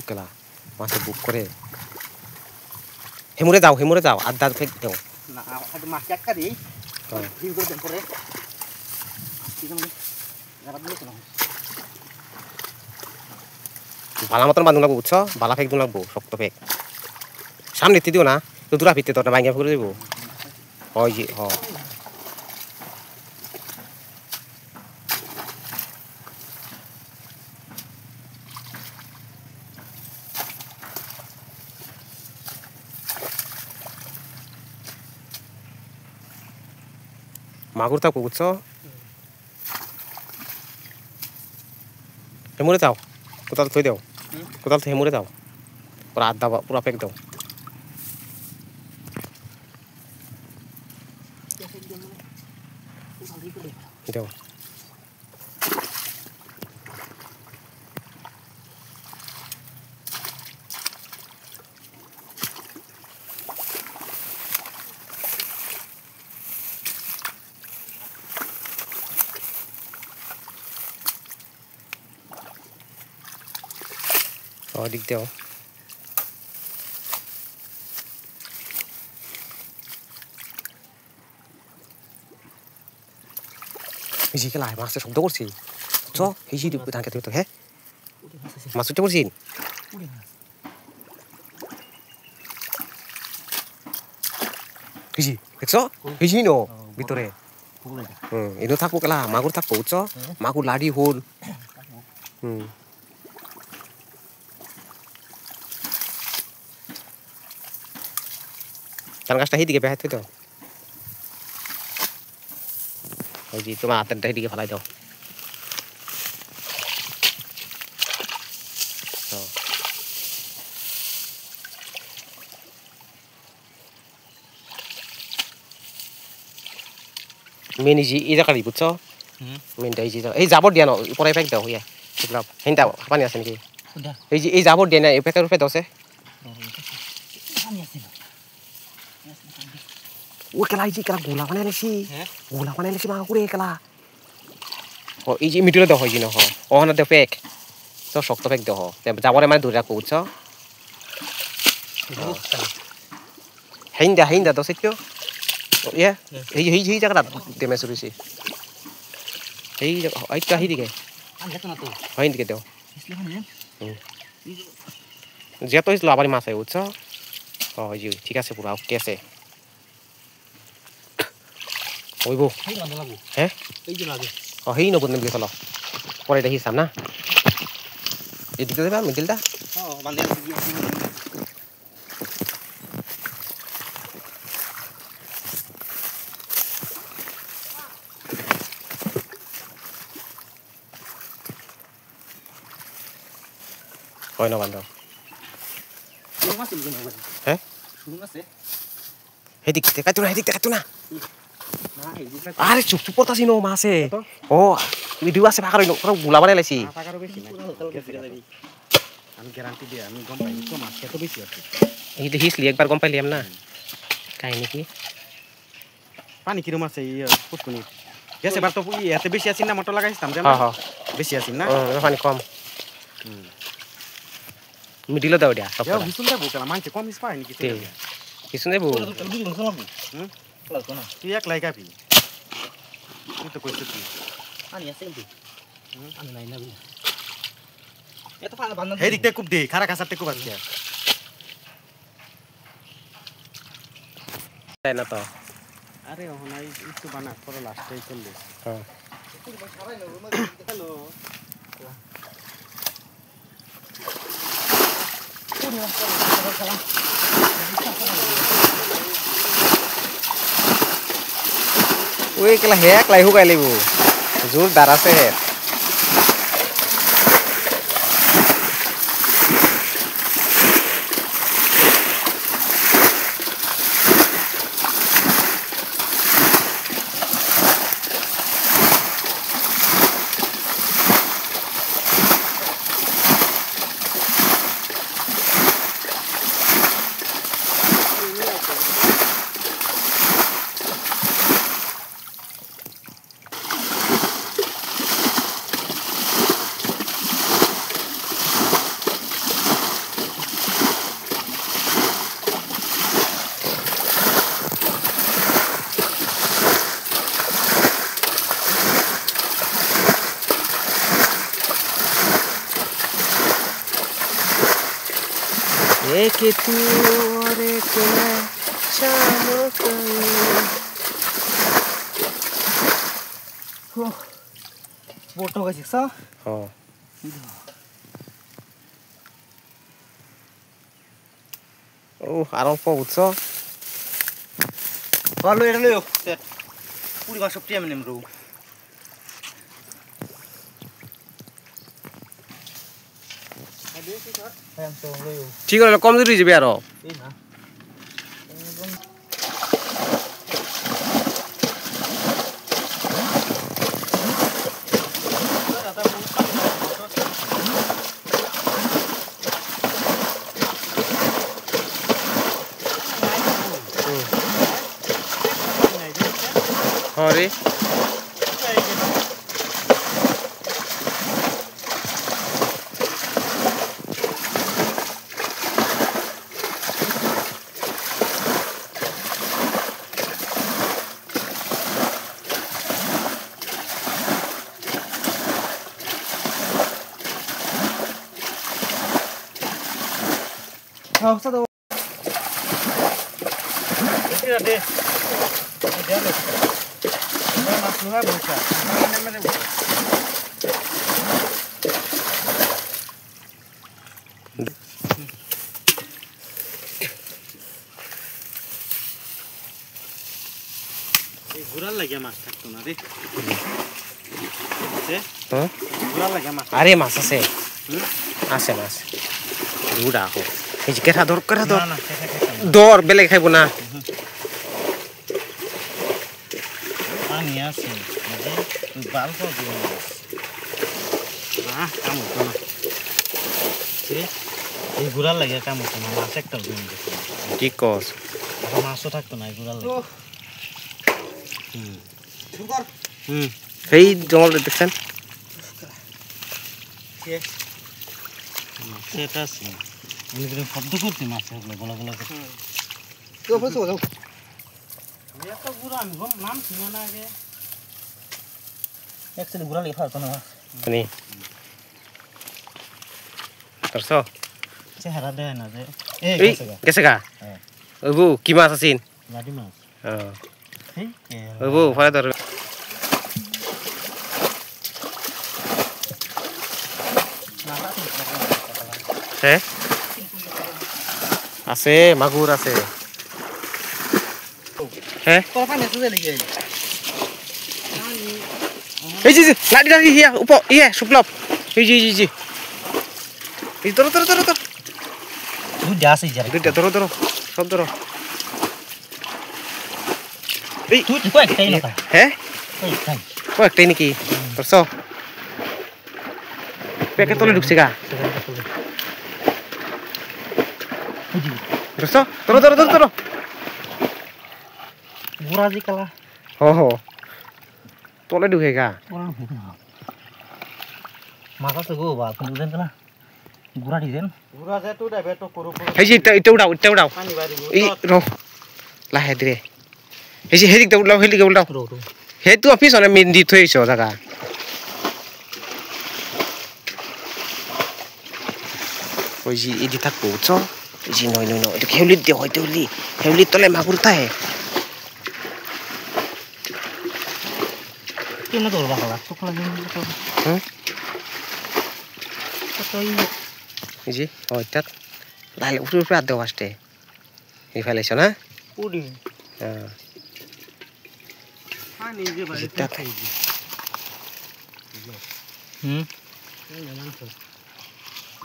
কেলা মাছে বুক করে হেমুরে যাও আড্ডা ফেক দাও না আগে মাছ একটা দিই ভিউ করে দেন পরে ঠিক আছে যারা দিলে তো না বালা মতন বাঁধুন লাগবো বুঝছো বালা ফেক দিন লাগবো শক্ত ফেক সামনে দিও না তো দূরা ফিরতে তোটা ভাঙিয়া করে দেবো হয় যে মাগুর থাকবো বুঝছো হেমুরে যাও কোথাও থই দাও কোথাও হেমুরে যাও পুরা আড্ডা পুরা ফেক দাও দাও দিক দাও এই যে লাই মাছ শব্দ করছি চ এই যে ধান খেতে হতো হ্যাঁ মাছ উঠতে করছি হিজি দেখছ হিজি নো ভিতরে এনো থাকবো কেলা মাগুর থাকবো বুঝছ মাগুর লাড়ি হল ধান গাছটা সেইদিকে বেহাই থই দাও ওই যে তোমার হাতের সেইদিকে ফেলাই দাও মেন এই জায়গাটি বুঝছো মেনটা এই জাবর দিয়া ন পরে ফেক দাও ইয়া বুঝলাম হেনটা পানি আছে নাকি এই জাবর দিয়া না এই ফেকের উপরে দাও ও কেলা এই যে কেলা গোলা বানাই লেছি মা করে কেলা ও এই যে মিটুলে দাও হয় কি নহ ওখানে দেও ফেক তো শক্ত ফেক দাও যাবরে মানে দূরে রাখো বুঝছো হেইন্দা দাও সেটিও ইয়া এই জায়গাটা দেমে চুরিছি এইটা সেইদিকে হয় দিকে দেও যেহেতু হয়েছিল আবার মাছ হয় বুঝছো জি ঠিক আছে পুরা ওকে আছে ওইব হ্যাঁ সেই নবুদ নেবি চলো পরে দেখি চাম না এদিকে দেবা মিডিলটা হয় না বান্ধব হ্যাঁ সেদিক দেখাতো না আরে চুপ পড়তাছি নো মাছে ও ভিডিও আছে ভাগার গুলা বানাই লাইছি আমি গ্যারান্টি দিই আমি গম পাই তো মাছ এত বেশি আছে এই দেখিসলি একবার গম পাইলিয়াম না কাহিনী কি পানি কিরম আছে পুটকুনি গেছে বার তো এত বেশি আছিস না মোটর লাগাইছিলাম জানো বেশি আছিস না পানি কম মিডিলে দাও দিয়া সব হিসুন দেবো কেলা মানছে কম হিস পায় নাকি হিসুন দেবো তুই এক লাই কাপি তুই তো কইছিস তুই পানি আছে কিন্তু পানি নাই না হে দিকতে কুপ দে খারা কাছাতে কুপ আছে তাই না তো আরে ওহনাই একটু বানা পরে লাস্টেই করলে হ্যাঁ হ্যালো ওই কেলা হেক লাই হুকাই লাগিব জোর দাঁড়াছে হে एक तू और एक मैं शाम को बोट हो गई सा हां ओ आरो पहुँचो ভালো এটা লইও পুরি মাছ সব টিয়া নেমরো ঠিক আছে কম দূরে যাবে আরো এই না Hori. Không, sao đâu. Cái đi. Đi được. Nó mặc nó hay bồi cả. Nó mới được. এই ঘোরার লাগে মাছ থাকতো না রে আছে হ্যাঁ ঘোরার লাগে মাছ আরে মাছ আছে আছে মাছ দুডা কো এই যে কেটা দর না না দর বেলে খাইবো না পানি আছে এই বাল কো দিব না কাম হতো না এই ঘোরার লাগে কাম হতো না মাছ একটা দিন কি কস মাছও থাকতো না এই ঘোরার লাগে সুন্দর এই জঙ্গল দেখছেন এটা আছে আমি তো শব্দ করতে মাছ হলো গলা গলা করে তো বসো যাও এত গুড়া আমি গম নাম চিনা না আগে একচুয়ালি গুড়া লেখা হতো না নি করছো চেহারা দেয় না যে এই গেছে গা ওবু কি মাছ আছিন লাডি মাছ হ্যাঁ এই ওবু ফলে ধর হ্যাঁ আছে মাগুর আছে হ্যাঁ কখন এসে চলে গিয়ে এই যে লাডি লাডি হিয়া উপ ইয়ে শুকলপ এই যে জি এই ধরো ধরো ধরো ধরো দুইটা আছে যারা দুইটা ধরো ধরো সব ধরো এই তুই কয়েকটাই না হ্যাঁ কয়েকটাই কয়েকটাই নাকি ধরছো প্যাকেট তলে ঢুকছে গা ধরছো ধরো ধরো ধরো ধরো গুড়া জি কালা হো তলে ঢুকে গা মাছ আছে গো বা কোন দেন না গুড়া দিছেন গুড়া যায় তো ডাবে তো করো এই যে এটা এটা উড়াও পানি বাড়ি এই র লাহে দিরে এই যে হেদিক উড়াও রো হে তো অফিস অনে মেন্দি থইছো জায়গা ওই যে এদি থাকবো চ এই যে নয় এটা হেউলিত দিয়ে হয়তো হেউলিত তলে মাগুর তাহে কেন ধরবা হলা তো কলা হুম তো এই যে ওইটা লাইলে উপরে আদ দেওয়া আসতে এই ফেলেছো না পুরি হ্যাঁ পানি যে বাড়ি খাই দি এই না মাছ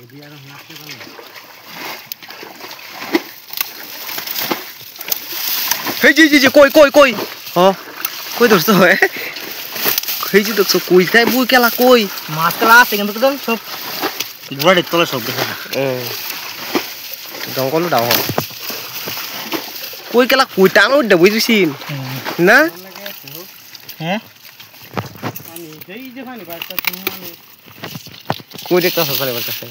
এদি আর নাচতে পারে এই যে কই হ্যাঁ কই ধরছো এই যে দেখছো কই তাই বুই কেলা কই মাছ কালা আছে কিন্তু তো সব গুড়াড়ি তলে সব দেখে জঙ্গল ডাও কই কেলা কই টানো উঠে বুঝছিস না হ্যাঁ পানি এই যে পানি বাড়তা তুমি কই দেখতা সকালে বাড়তাছে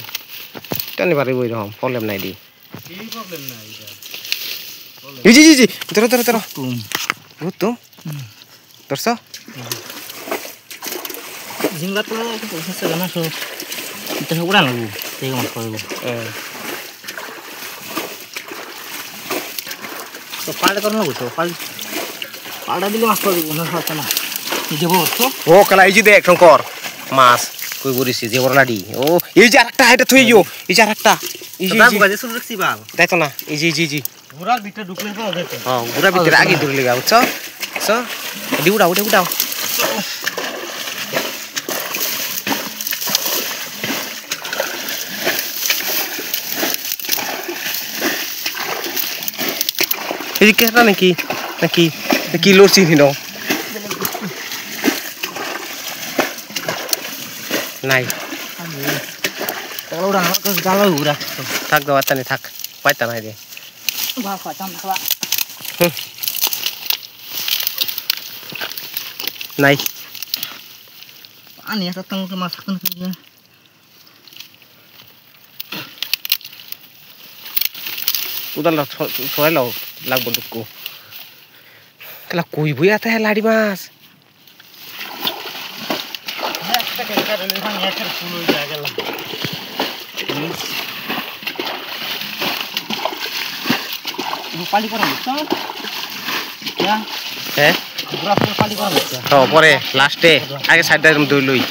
টানি পারি বই রকম প্রবলেম নাই দি এই প্রবলেম না এটা জি ধরো বহুত তো ধরছো জিংলা তো পয়সা না সব এটা উড়া লাগবো এই মাছ করব তো পাল্টা করো না বুঝছো পাল্টা দিলে মাছ পাবি না হচ্ছে না এই যে বলছো ও কালা এই যে দেখ শঙ্কর মাছ কই বরিছি যে বড়লাডি ও এই যে আরেকটা এটা থই যো এই যে আরেকটা এই যে দাদু গাজে শুরু রাখছি বাল দেখো না এই যে জি ঘোড়ার ভিতরে ঢুকলে পাওয়া যেত হ্যাঁ গুড়া ভিতরে আগে ধরে লেগা বুঝছো বুঝছো এডি উড়াও এই কেটা নাকি নাকি লড়ছি নিনো নাই kalau udah kalau udah থাক দাও আত্তানি থাক পাইতা নাই দে bah kacang kala নাই aneh datang ke masakan kerja উদাল ছয় লাও লাগবো দুকু কেলা কই বই আতে লাড়ি মাছ একটা কেকা রেলে ভাঙ একটা ফুল হয়ে যায় গেল পালি করা হচ্ছে হ্যাঁ হ্যাঁ পুরা ফুল পালি করা হচ্ছে ও পরে লাস্টে আগে সাইডটা এরকম দই লই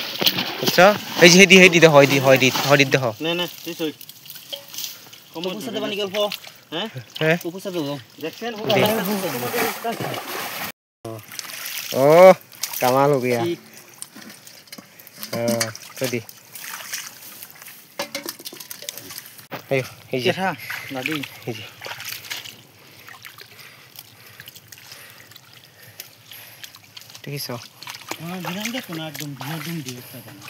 বুঝছো এই যে হেডি দে হয় দি দেখো না না তুই তুই কম উপসাতে বানি গল্প হ্যাঁ হ্যাঁ উপসাতে গো দেখছেন ओ कमाल हो गया हाँ तो दी ayo hiji ha nadi hiji ঠিক আছে দিলাম দেখো না একদম দিন দিয়ে একটা জানা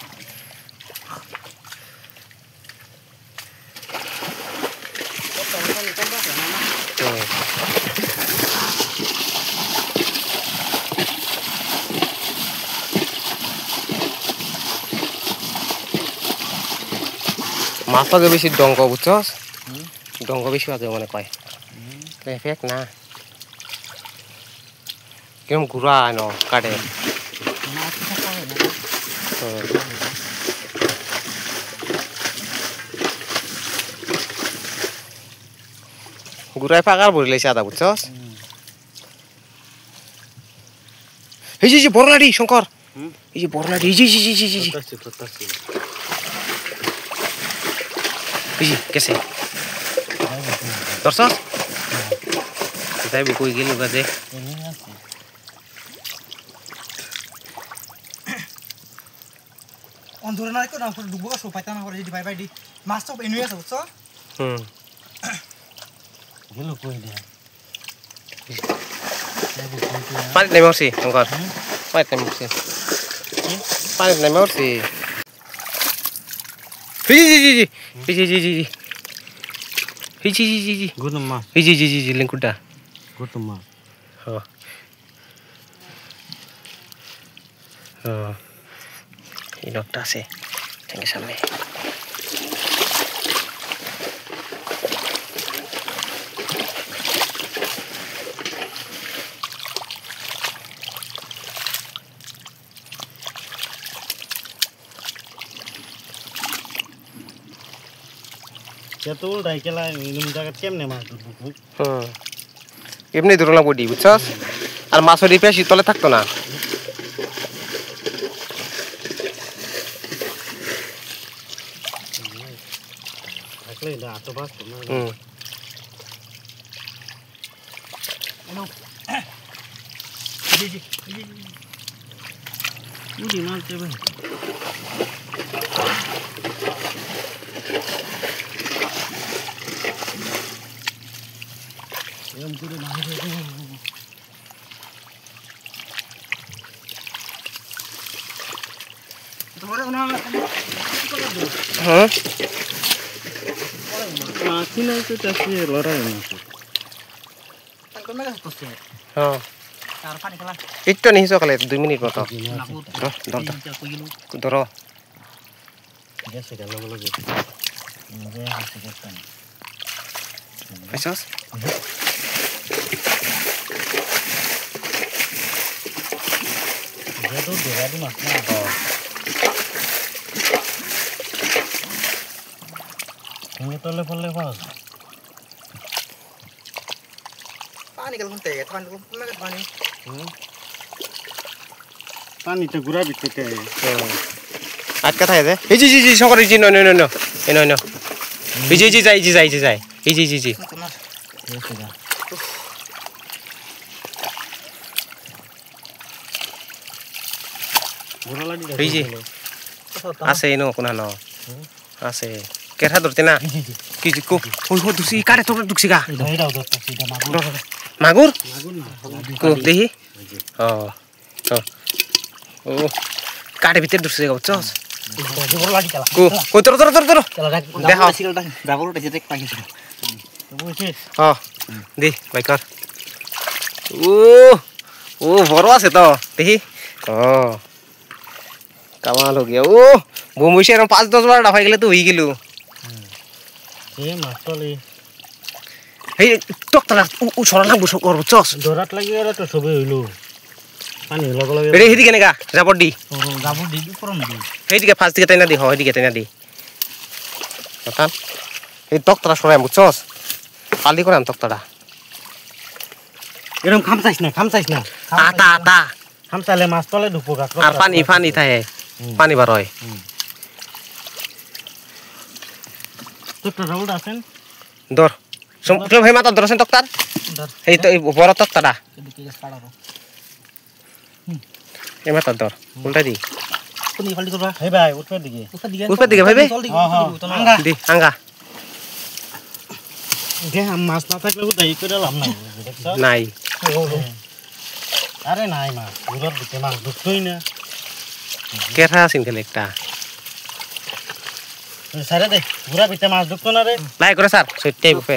মাছ লাগে বেশি ডঙ্গ বুঝছস ডঙ্গ বেশি আছে মনে কয় এফেক্ট না কেমন ঘুরা ন কাটে ঘুরাই ফাঁকার ভরি লাইছে আদা বুঝছস এই যে বড় লাড়ি শঙ্কর এই যে বড় লাড়ি জি Iji, kese. Torsos? Kita buku gini berarti. অন্ধরে না কো না করে ডুবো সো পাইতা না করে যদি বাই বাই দি মাছ তো এনুই আছে বুঝছো গেল কই দে পানি নেমে উঠছি শঙ্কর পানি নেমে উঠছি পানি নেমে উঠছি জি গুদম মা জি লিঙ্কুটা গুদম মা এই নটটা আছে ঠ্যাঙ্গের সামনে Ketul dah kela minum jagat kem ne mas. এমনি ধরো না বডি বুঝছস আর মাছের ডিপে শীতলে থাকতো না থাকলে না আটো বাস না হ্যালো জি উড়ি মারতে ভাই এরকম করে না হয়ে যাবে তোমারে ওনা হ্যাঁ মাছি নাই তো চাষি লড়াই না তাকে মেগা করতে হ্যাঁ আর পানি খেলা একটু নেই সকালে 2 মিনিট মতো ধরো গেছে গেল বলে যে নিজে হাসি করতাম বুঝছস যেহেতু দেবাদি মাছ না ভেঙে তলে পড়লে পাওয়া যায় পানি গেল কোনতে পানি কোন পানি পানিটা গুড়া ভিতরে আটকা থাকে যে এই জি শঙ্কর এই জি ন এই জি যাই এই জি গুড়া লাগি এই জি আছে এনো কোনা ন আছে কেরা ধরতে না কি জি কো ওই দুসি কারে তোর দুসি গা এটাও ধরতে সিধা মাগুর না কো দেখি ও কারে ভিতর দুসি গা চস বড় লাগি চালা কো তোর চালা দেখা সিলটা ডাবল উঠেছে দেখ পাইছে বুঝছিস দি বাইকার ও বড় আছে তো দেখি কামাল हो गया বমুইছে এরকম 5-10 বার ডাফাই গেলে তো হই গেল মাছলি এই টকতলা সরা লাগবো সব করব চস দরাত লাগি এরা তো সবে হইলো পানি লগে রে হেদি কেনেগা জাবর দি যাবো দি করম দি হেদিকে ফাস্ট দিকে তাইনা দি হেদিকে তাইনা দি ওটা এই টকতলা সরাই চস পালি করে আন টকতলা এরকম খামচাইছ না আতা খামচালে মাছ তলে ঢুকবো গা আর পানি থাকে পানি বার হয় তোরটা রাউন্ড আছেন দর সব হে মাতা দরছেন টকতার এই তো বড় টকতাটা এদিকে ছাড়াবো এই মাতা দর উল্টা দি কোনি ফালতি করবা হে ভাই উঠবে দিকে ভাইবে আঙ্গা দি আঙ্গা দে মাছ না থাকলে উঠাই করে লাভ নাই দেখছ নাই আরে নাই মাছ উড়র দিতে মাছ ঢুকতোই না কেরা আছেন খেলে একটা সারে দে পুরা ভিতরে মাছ ঢুকতো না রে লাই করে স্যার সত্যি বুফে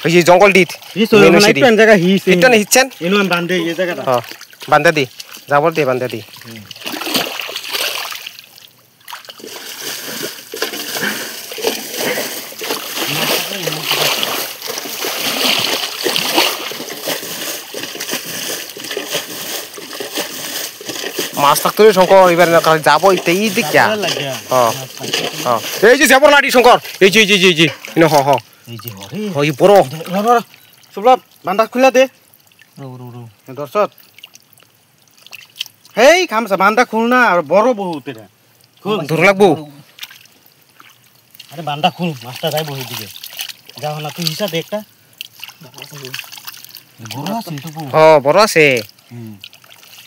ওই যে জঙ্গল দিত হিস হলো না একটু এন জায়গা হিস একটু না হিচ্ছেন এনো আমি বান্ধে এই জায়গাটা হ্যাঁ বান্ধা দি যাবর দি বান্ধা দি মাছ থাকতো শঙ্কর এবার যাবো এই দিকা এই যে যাবর লাডি শঙ্কর এই যে হ এই যে হরে ওই বড় সুবলাভ বান্দা খুলে দে রো দর্শক হেই খামসা বান্দা খুল না আর বড় বহুত এটা খুল ধর লাগবো আরে বান্দা খুল মাছটা যাইবো এই দিকে যাও না তুই হিসাব একটা বড় আছে তো বড় আছে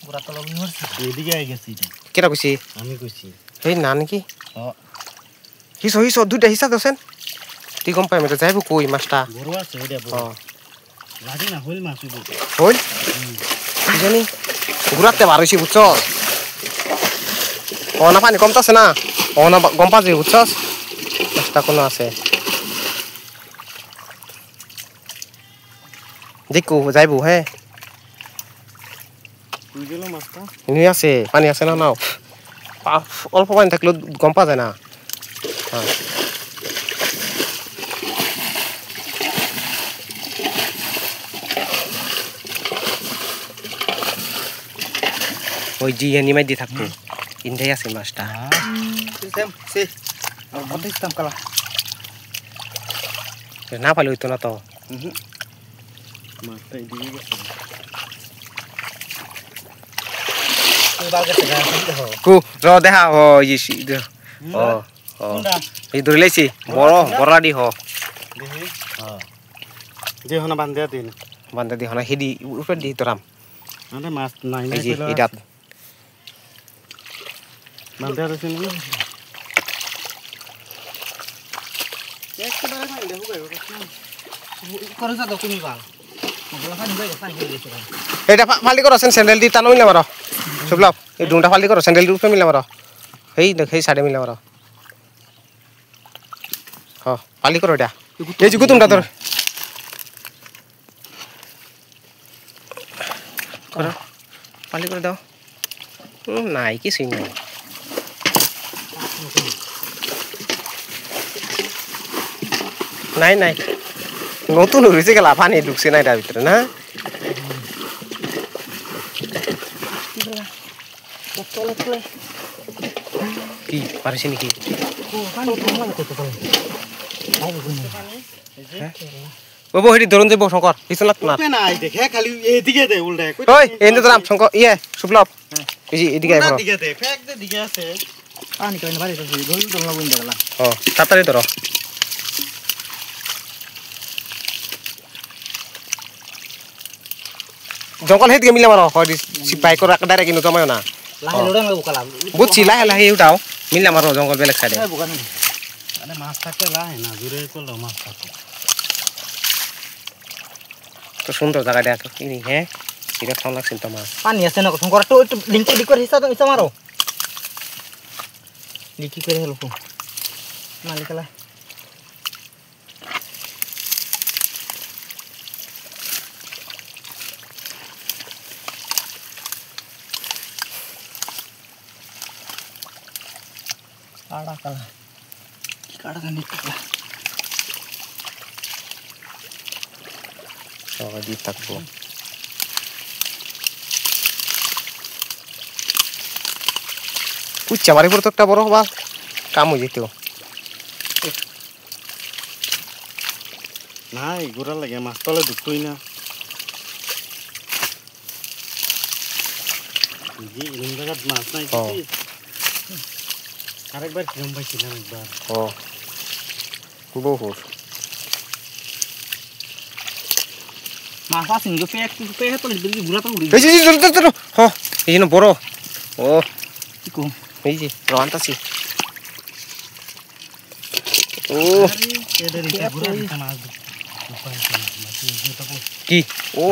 পুরা তলা মারছে এদিকে আই গেছি কেটা কইছি আমি কইছি এই না নাকি হিসো দুইটা হিসা দছেন তুই গম পাই মেটা যাইবো কই মাছটা বড় আছে ওইটা বড় লাগি না হইল মাছ হইল কি জানি ঘুরাতে পারছি বুঝছ না পানি কমতাছে না না গম পাচ্ছি বুঝছস মাছটা কোনো আছে দেখো যাইবো হ্যাঁ তুই গেল মাছটা নি আছে পানি আছে না নাও অল্প পানি থাকলেও গম পা যায় না ওই জি নিমাই দিয়ে থাকবো ইন্দাই আছে মাছটা না পালে হইতো না তো মাছটা এদিকে গেছে র দেখা এই ধরে লাইছি বড় দি হ যে হনা বান্ধে দিন বান্ধা দি হনা হেদি উপর দি তোরাম আরে মাছ নাই এই যে এটা বান্ধে আছে না এটা ফালি করো স্যান্ডেল দি টানো মিলা মারো সুবলাভ এই ডুংটা ফালি করো স্যান্ডেল দি উপরে মিলা মারো এই দেখ এই সাইডে মিলা মারো ফালি করো এটা এই যে গুতুমটা তোর করো ফালি করে দাও নাই কিছুই নাই নাই নতুন হয়েছে গেলা পানি ঢুকছে না এটার ভিতরে না কি পারিস নাকি ও বো হেডি ধরুন যাবো শঙ্কর কিছু লাগতো না ওপে নাই দেখে খালি এইদিকে দে উল্টা ওই এনে তো নাম শঙ্কর ইয়ে শুভলভ এই যে এদিকে উল্টা আয় দিকে দে ফেক দে দিকে আছে পানি কেন বাড়ি আছে ধরু তো না বইন দেখলা ও তাড়াতাড়ি ধরো জঙ্গল হেদিকে মিলে মারো হয় বাইকর ডাইরেক্ট কিন্তু জমায় না লাহে লড়ে না বুকালা বুঝছি লাহে লাহে উঠাও মিলে মারো জঙ্গল বেলেগ সাইডে বুকা নেই আরে মাছ থাকতে লাহে না জোরে করলো মাছ থাকে তো সুন্দর জায়গাটা হ্যাঁ এটা খাওয়া লাগছেন তো মাছ পানি আছে না শঙ্কর একটু লিংক করে হিসাব মারো লিকি করে হেল্প মালিকালা কাড়া কালা কি কাড়া জানি কালা সবাই দিয়ে থাকবো উচ্চা মারি পড়তো একটা বড় হবা কাম হয়ে যেত নাই গোড়া লাগে মাছ তলে ঢুকতোই না এরকম জায়গায় মাছ নাই আরেকবার কিরম পাইছিলাম একবার ও বহুত মাছ আছে নিগো পেক তো দিবি গুড়া তো উড়ি এই যে ধরো হ্যাঁ এই যে বড় ও কি কো এই যে রান্তাছি ও এদের এটা গুড়া দিতে মাছ কি ও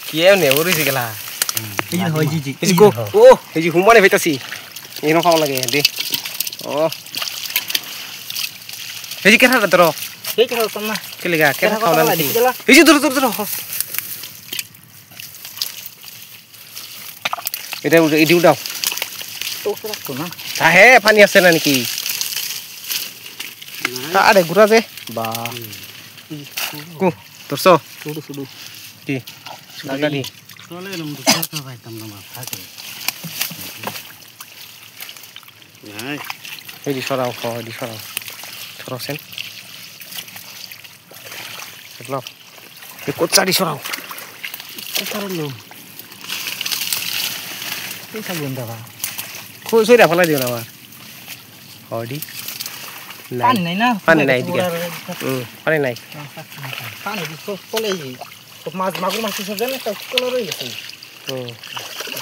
কি এনে ওরিছে গেলা এই যে হয় জি এই যে ও এই যে হুমানে ভেতাছি এরকম খাওয়া লাগে দে ও এই যে কেটা ধরো এই কথা তো না কে লাগা কেটা খাওয়া লাগে এই যে ধরো এটা এডি উঠাও তো রাখতো না হে পানি আছে না নাকি আরে ঘুরা যে বা কু ধরছো শুধু শুধু কি গাড়ি চলে এরকম ঢুকতে পাইতাম না মাছ থাকে নাই এই যে সরাও এই যে সরাও সেন দেখলাম এই কোচাড়ি সরাও কারণ এই সব বন্ধ বা খুব সইরা ফেলাই দিও না আবার হডি পানি নাই না পানি নাই এদিকে পানি নাই পানি তো চলে তো মাছ মাগুর মাছ সব জানে তো চলে রয়ে গেছে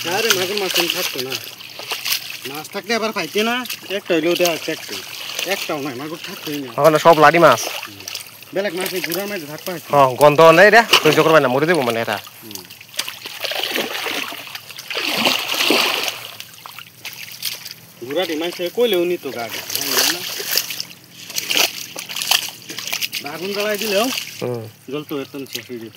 আরে মাগুর মাছ থাকতো না মাছ থাকলে আবার পাইতে না একটা হইলেও দেওয়া একটাও নাই মাগুর থাকতোই না ওখানে সব লাডি মাছ বেলেগ মাছ এই গুড়ার মাছ থাকতে হয় হ্যাঁ গন্ধ নেই রে সহ্য করবে না মরে দেবো মানে এটা গুড়াটি মাছ কইলেও নিত গাড়ি না আগুন জ্বালাই দিলেও জল তো এত শেষ হয়ে যেত